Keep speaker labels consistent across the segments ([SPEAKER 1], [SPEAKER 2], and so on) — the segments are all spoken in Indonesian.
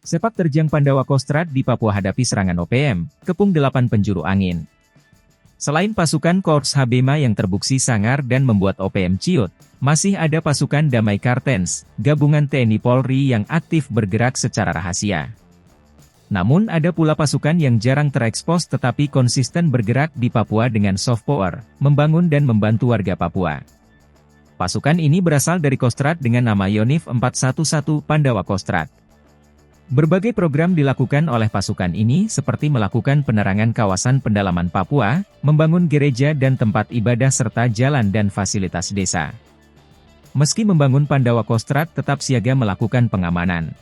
[SPEAKER 1] Sepak terjang Pandawa Kostrad di Papua hadapi serangan OPM, kepung 8 penjuru angin. Selain pasukan Korps Habema yang terbukti sangar dan membuat OPM ciut, masih ada pasukan Damai Kartens, gabungan TNI Polri yang aktif bergerak secara rahasia. Namun ada pula pasukan yang jarang terekspos tetapi konsisten bergerak di Papua dengan soft power, membangun dan membantu warga Papua. Pasukan ini berasal dari Kostrad dengan nama Yonif 411 Pandawa Kostrad. Berbagai program dilakukan oleh pasukan ini seperti melakukan penerangan kawasan pendalaman Papua, membangun gereja dan tempat ibadah serta jalan dan fasilitas desa. Meski membangun Pandawa Kostrad tetap siaga melakukan pengamanan.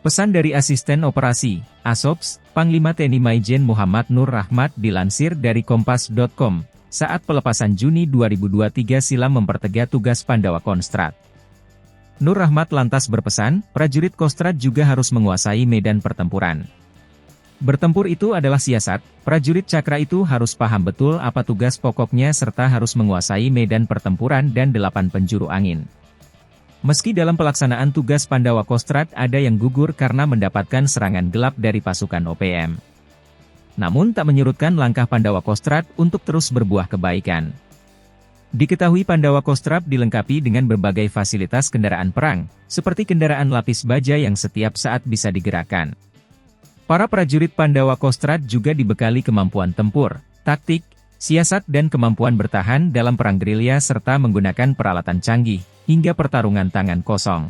[SPEAKER 1] Pesan dari Asisten Operasi, ASOPS, Panglima TNI Maijen Muhammad Nur Rahmat dilansir dari Kompas.com, saat pelepasan Juni 2023 silam mempertegas tugas Pandawa Kostrad. Nur Rahmat lantas berpesan, prajurit Kostrad juga harus menguasai medan pertempuran. Bertempur itu adalah siasat, prajurit Cakra itu harus paham betul apa tugas pokoknya serta harus menguasai medan pertempuran dan 8 penjuru angin. Meski dalam pelaksanaan tugas Pandawa Kostrad ada yang gugur karena mendapatkan serangan gelap dari pasukan OPM. Namun tak menyurutkan langkah Pandawa Kostrad untuk terus berbuah kebaikan. Diketahui Pandawa Kostrad dilengkapi dengan berbagai fasilitas kendaraan perang, seperti kendaraan lapis baja yang setiap saat bisa digerakkan. Para prajurit Pandawa Kostrad juga dibekali kemampuan tempur, taktik, siasat dan kemampuan bertahan dalam perang gerilya serta menggunakan peralatan canggih, hingga pertarungan tangan kosong.